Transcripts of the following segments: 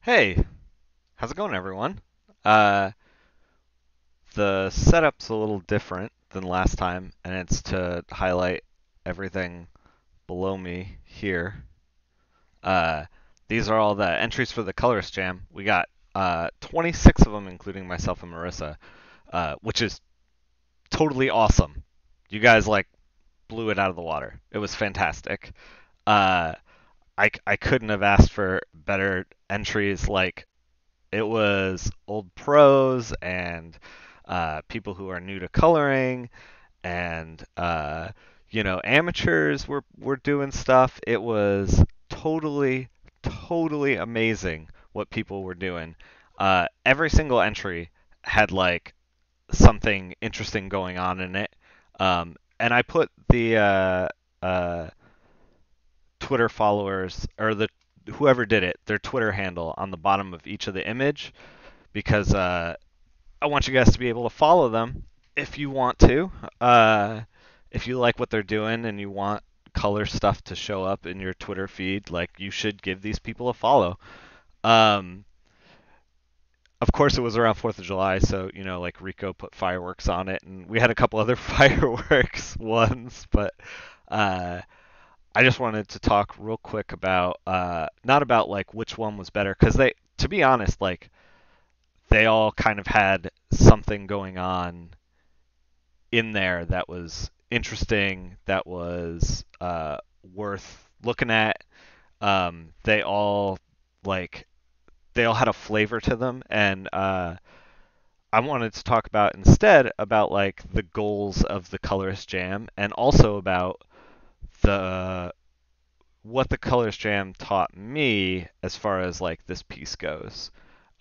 Hey, how's it going, everyone? Uh, the setup's a little different than last time, and it's to highlight everything below me here. Uh, these are all the entries for the Colorist Jam. We got 26 of them, including myself and Marissa, which is totally awesome. You guys blew it out of the water. It was fantastic. Uh, I couldn't have asked for better entries. It was old pros and people who are new to coloring and amateurs were doing stuff. It was totally amazing what people were doing. Every single entry had something interesting going on in it. And I put the uh, Twitter followers or the whoever did it, their Twitter handle on the bottom of each of the image because I want you guys to be able to follow them if you want to. If you like what they're doing and you want color stuff to show up in your Twitter feed, you should give these people a follow. Um, of course, it was around 4th of July, so Rico put fireworks on it, and we had a couple other fireworks ones, but uh, I just wanted to talk real quick about not about which one was better, because to be honest, they all kind of had something going on in there that was interesting, that was worth looking at. They all like they all had a flavor to them, and I wanted to talk about instead about the goals of the Colorist Jam, and also about the what the Colorist Jam taught me as far as this piece goes.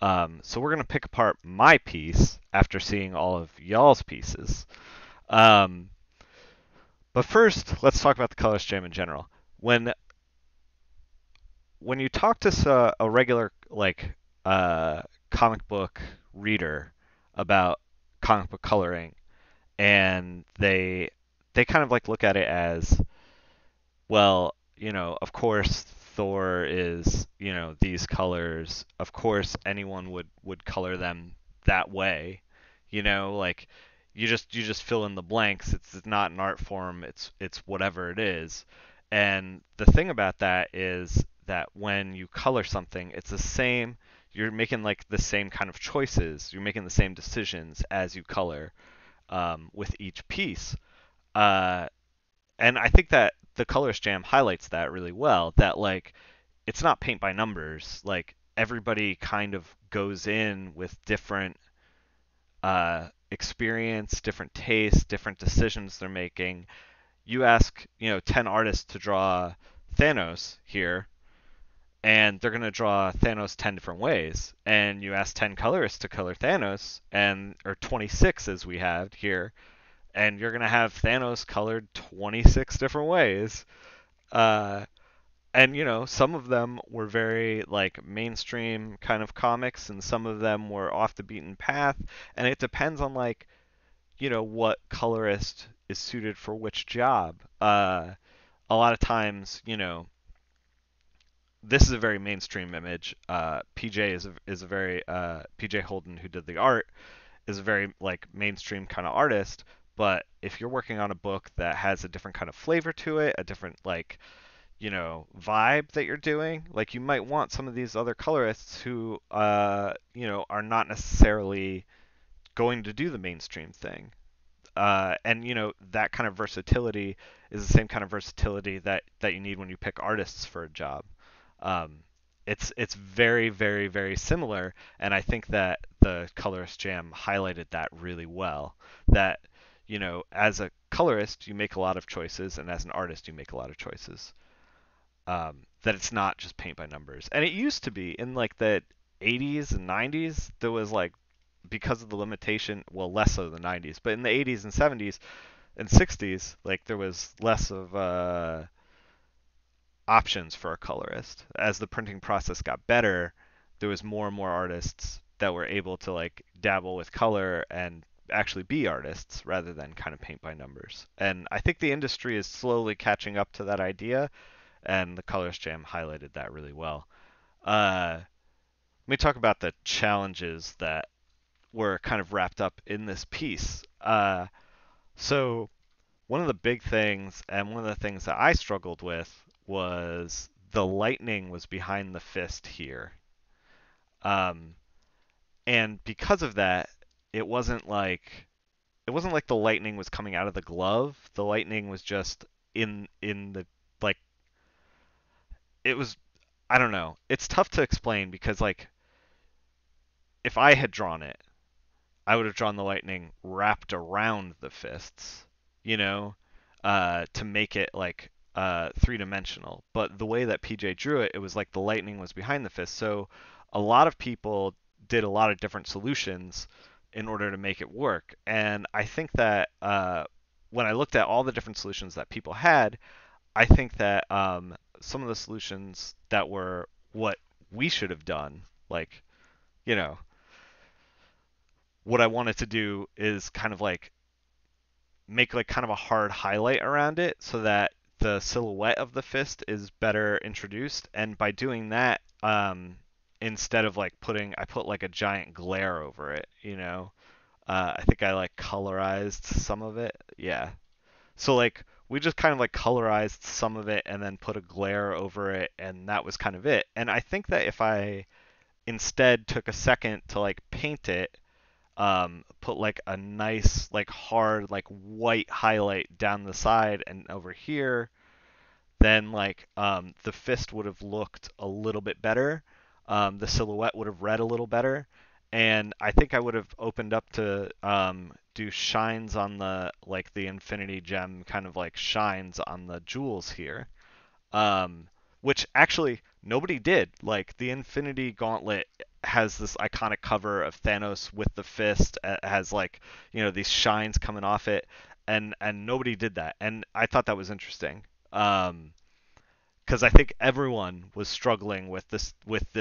So we're gonna pick apart my piece after seeing all of y'all's pieces. Um, but first, let's talk about the Colorist Jam in general. When when you talk to a regular uh, comic book reader about comic book coloring, and they kind of look at it as, well, of course Thor is, these colors. Of course anyone would color them that way. You just fill in the blanks. It's not an art form. It's whatever it is. And the thing about that is that when you color something, it's the same. You're making the same kind of choices. You're making the same decisions as you color with each piece. Uh, and I think that the Colorist Jam highlights that really well. That it's not paint by numbers. Everybody kind of goes in with different experience, different tastes, different decisions they're making. You ask 10 artists to draw Thanos here, and they're gonna draw Thanos 10 different ways. And you ask 10 colorists to color Thanos, and or 26 as we have here, and you're gonna have Thanos colored 26 different ways. Uh, and some of them were very mainstream kind of comics, and some of them were off the beaten path. And it depends on what colorist is suited for which job. A lot of times, this is a very mainstream image. PJ is a very PJ Holden, who did the art, is a very mainstream kind of artist. But if you're working on a book that has a different kind of flavor to it, a different vibe that you're doing, you might want some of these other colorists who are not necessarily going to do the mainstream thing. And that kind of versatility is the same kind of versatility that you need when you pick artists for a job. Um, it's very similar, and I think that the Colorist Jam highlighted that really well. That as a colorist, you make a lot of choices, and as an artist, you make a lot of choices. That it's not just paint by numbers. And it used to be in the 80s and 90s. There was because of the limitation, well, less so the 90s, but in the 80s and 70s and 60s, there was less of options for a colorist. As the printing process got better, there was more and more artists that were able to dabble with color and actually be artists rather than kind of paint by numbers. And I think the industry is slowly catching up to that idea, and the Colorist Jam highlighted that really well. Uh, let me talk about the challenges that were kind of wrapped up in this piece. So one of the big things, and one of the things that I struggled with, was the lightning was behind the fist here. Um, and because of that, it wasn't like it wasn't like the lightning was coming out of the glove. The lightning was just in the like it was I don't know. It's tough to explain because like if I had drawn it, I would have drawn the lightning wrapped around the fists, you know, to make it like three-dimensional. But the way that PJ drew it, it was like the lightning was behind the fist. So a lot of people did a lot of different solutions in order to make it work. And I think that when I looked at all the different solutions that people had, I think that some of the solutions that were what we should have done, like, you know, what I wanted to do is kind of like make like kind of a hard highlight around it so that the silhouette of the fist is better introduced. And by doing that, instead of like I put like a giant glare over it, you know. I think I like colorized some of it. Yeah. So like we just kind of like colorized some of it and then put a glare over it, and that was kind of it. And I think that if I instead took a second to like paint it, put like a nice like hard like white highlight down the side and over here, then like the fist would have looked a little bit better. The silhouette would have read a little better, and I think I would have opened up to do shines on the infinity gem kind of like shines on the jewels here, um, which actually nobody did. Like the Infinity Gauntlet has this iconic cover of Thanos with the fist, has like these shines coming off it, and nobody did that, and I thought that was interesting. Because I think everyone was struggling with this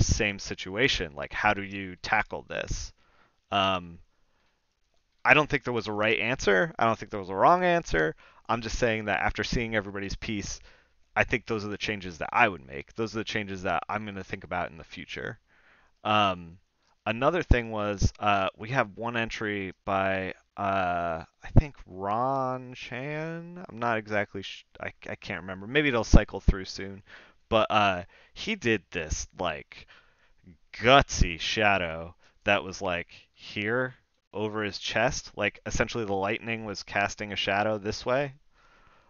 same situation. Like, how do you tackle this? Um, I don't think there was a right answer. I don't think there was a wrong answer. I'm just saying that after seeing everybody's piece, I think those are the changes that I would make. Those are the changes that I'm going to think about in the future. Um, Another thing was we have one entry by I think Ron Chan. I'm not exactly I can't remember. Maybe it'll cycle through soon. But he did this like gutsy shadow that was like here over his chest. Like essentially the lightning was casting a shadow this way.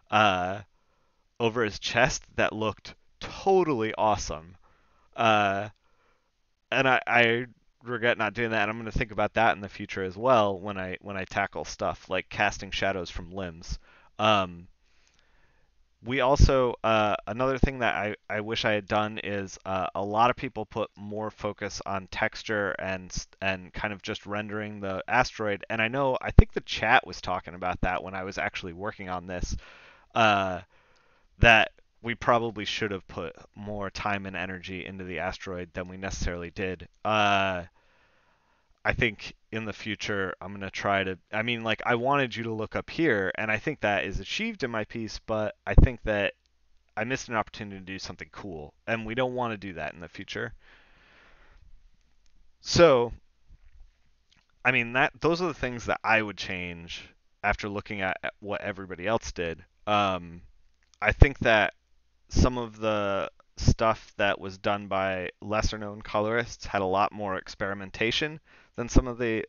Uh, Over his chest that looked totally awesome. Uh, and I regret not doing that. And I'm going to think about that in the future as well when I tackle stuff like casting shadows from limbs. Um, we also another thing that I wish I had done is a lot of people put more focus on texture and kind of just rendering the asteroid. And I think the chat was talking about that when I was actually working on this. Uh, that we probably should have put more time and energy into the asteroid than we necessarily did. I think in the future I'm gonna try to. I mean, like I wanted you to look up here, and I think that is achieved in my piece, but I think that I missed an opportunity to do something cool, and we don't want to do that in the future. So, I mean, that those are the things that I would change after looking at what everybody else did. I think that some of the stuff that was done by lesser known colorists had a lot more experimentation than some of the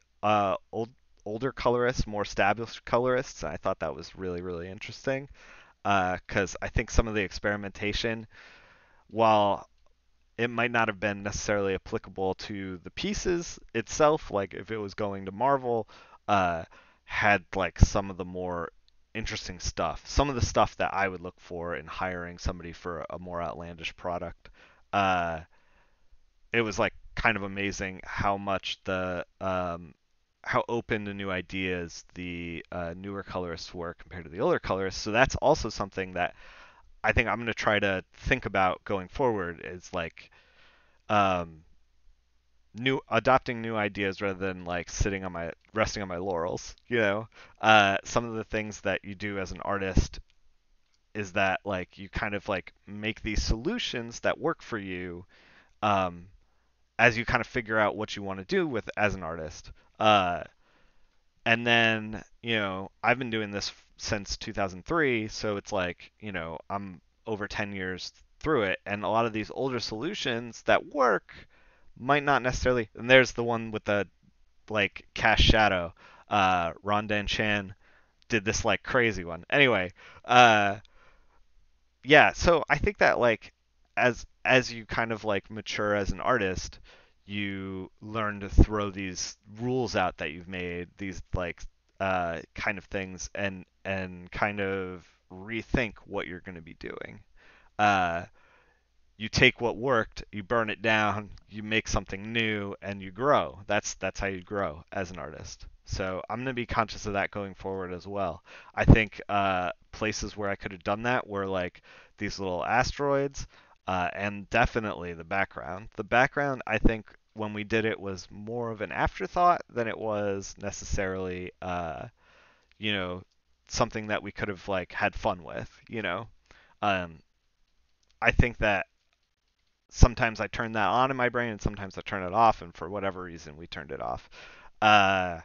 older colorists, more established colorists. And I thought that was really, really interesting because I think some of the experimentation, while it might not have been necessarily applicable to the pieces itself, like if it was going to Marvel, uh, had like some of the more interesting stuff. Some of the stuff that I would look for in hiring somebody for a more outlandish product. Uh, it was like kind of amazing how much how open to new ideas the newer colorists were compared to the older colorists. So that's also something that I think I'm going to try to think about going forward. Is like um, new adopting new ideas rather than like sitting on my resting on my laurels. Some of the things that you do as an artist is that like you kind of like make these solutions that work for you, um, as you kind of figure out what you want to do with as an artist. Uh, and then, I've been doing this since 2003, so it's like, I'm over 10 years through it, and a lot of these older solutions that work might not necessarily. And there's the one with the like Cash Shadow. Ron Dan Chan did this like crazy one. Anyway, uh, yeah, so I think that like as you kind of like mature as an artist, you learn to throw these rules out that you've made, these like kind of things, and kind of rethink what you're going to be doing. Uh, you take what worked, you burn it down, you make something new, and you grow. That's how you grow as an artist. So I'm gonna be conscious of that going forward as well. I think places where I could have done that were like these little asteroids, and definitely the background. The background, I think, when we did it was more of an afterthought than it was necessarily, you know, something that we could have like had fun with. Um, I think that sometimes I turn that on in my brain and sometimes I turn it off, and for whatever reason we turned it off. Uh,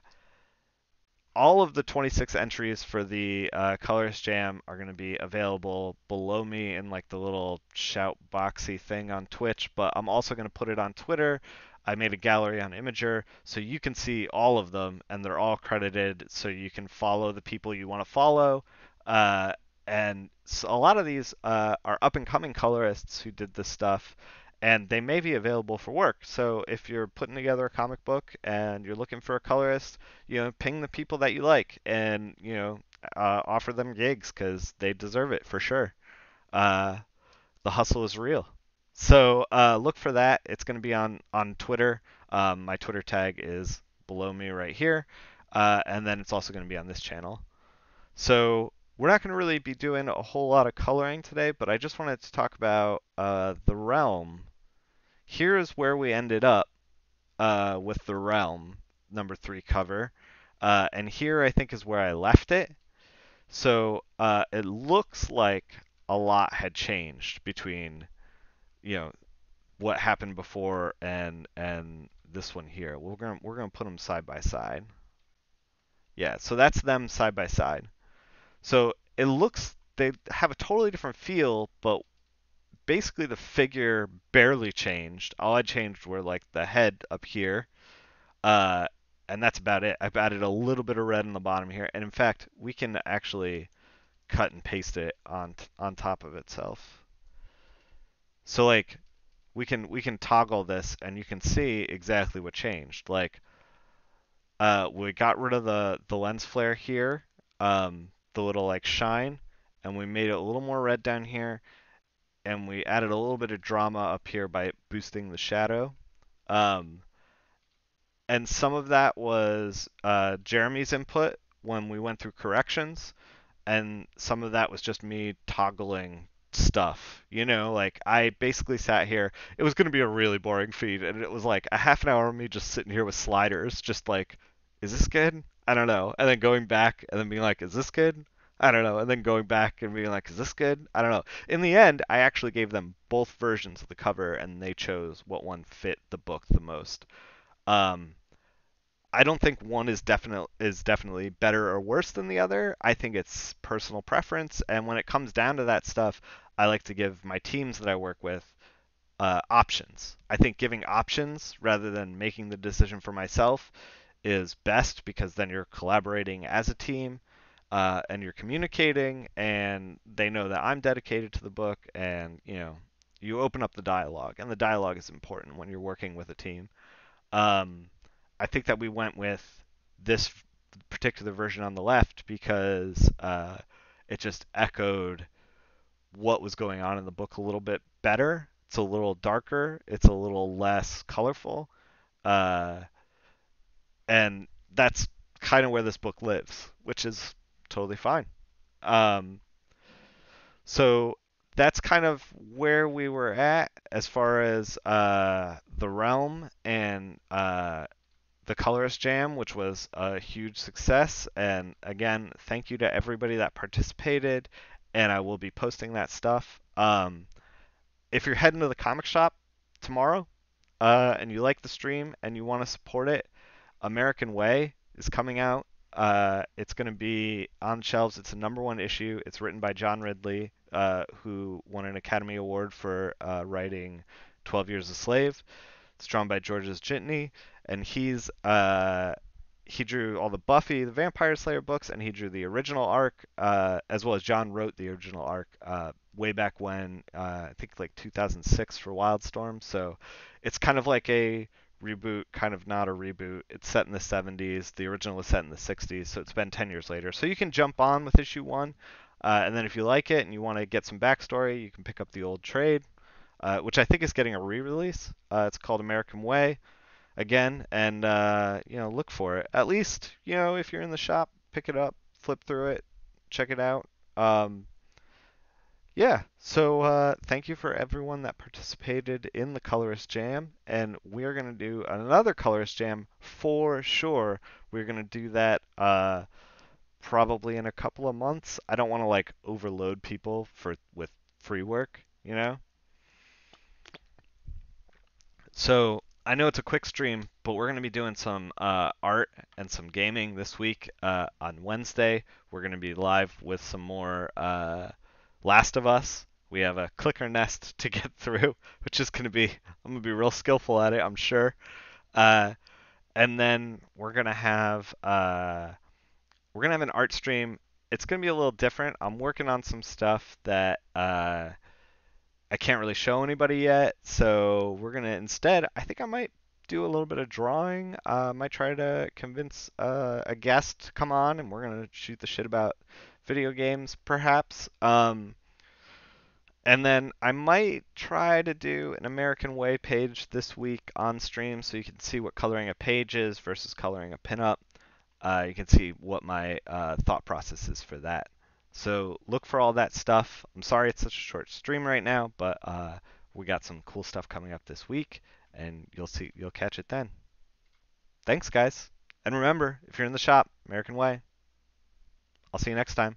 all of the 26 entries for the Colorist Jam are going to be available below me in like the little shout boxy thing on Twitch, but I'm also going to put it on Twitter. I made a gallery on Imager, so you can see all of them, and they're all credited, so you can follow the people you want to follow. Uh, and so a lot of these are up and coming colorists who did this stuff, and they may be available for work. So if you're putting together a comic book and you're looking for a colorist, ping the people that you like, and offer them gigs because they deserve it for sure. Uh, the hustle is real. So look for that. It's going to be on Twitter. My Twitter tag is below me right here, and then it's also going to be on this channel. So we're not going to really be doing a whole lot of coloring today, but I just wanted to talk about the realm. Here is where we ended up with the realm #3 cover. And here I think is where I left it. So it looks like a lot had changed between, you know, what happened before and this one here. We're gonna put them side by side. Yeah, so that's them side by side. So it looks they have a totally different feel, but basically the figure barely changed. All I changed were like the head up here. Uh, and that's about it. I've added a little bit of red on the bottom here, and in fact, we can actually cut and paste it on top of itself. So like we can toggle this, and you can see exactly what changed. Like we got rid of the lens flare here, the little like shine, and we made it a little more red down here, and we added a little bit of drama up here by boosting the shadow. Um, and some of that was Jeremy's input when we went through corrections, and some of that was just me toggling stuff. Like I basically sat here. It was going to be a really boring feed, and it was like a half an hour of me just sitting here with sliders, just like, is this good? I don't know. And then going back and then being like, is this good? I don't know. And then going back and being like, is this good? I don't know. In the end, I actually gave them both versions of the cover, and they chose what one fit the book the most. Um, I don't think one is definitely better or worse than the other. I think it's personal preference, and when it comes down to that stuff, I like to give my teams that I work with options. I think giving options rather than making the decision for myself is best because then you're collaborating as a team, and you're communicating, and they know that I'm dedicated to the book, and you open up the dialogue, and the dialogue is important when you're working with a team. Um, I think that we went with this particular version on the left because it just echoed what was going on in the book a little bit better. It's a little darker. It's a little less colorful. Uh, and that's kind of where this book lives, which is totally fine. Um, so that's kind of where we were at as far as the realm and the Colorist Jam, which was a huge success. And again, thank you to everybody that participated. And I will be posting that stuff. If you're heading to the comic shop tomorrow, and you like the stream and you want to support it, American Way is coming out. It's going to be on shelves. It's a #1 issue. It's written by John Ridley, who won an Academy Award for writing 12 Years a Slave. It's drawn by Georges Jitney, and he drew all the Buffy the Vampire Slayer books, and he drew the original arc, as well as John wrote the original arc way back when, I think like 2006 for Wildstorm. So it's kind of like a reboot, kind of not a reboot. It's set in the 70s. The original was set in the 60s, so it's been 10 years later. So you can jump on with issue one, and then if you like it and you want to get some backstory, you can pick up the old trade, which I think is getting a re-release. It's called American Way again, and look for it. At least if you're in the shop, pick it up, flip through it, check it out. Yeah, so thank you for everyone that participated in the Colorist Jam, and we're gonna do another Colorist Jam for sure. We're gonna do that probably in a couple of months. I don't want to like overload people with free work, you know. So I know it's a quick stream, but we're going to be doing some art and some gaming this week. On Wednesday, we're going to be live with some more Last of Us. We have a clicker nest to get through, which is going to be, I'm going to be real skillful at it, I'm sure. Uh, and then we're gonna have an art stream. It's going to be a little different. I'm working on some stuff that I can't really show anybody yet, so we're gonna instead. I think I might do a little bit of drawing. Might try to convince a guest to come on, and we're gonna shoot the shit about video games, perhaps. And then I might try to do an American Way page this week on stream, so you can see what coloring a page is versus coloring a pinup. You can see what my thought process is for that. So look for all that stuff. I'm sorry it's such a short stream right now, but we got some cool stuff coming up this week, and you'll catch it then. Thanks, guys. And remember, if you're in the shop, American Way. I'll see you next time.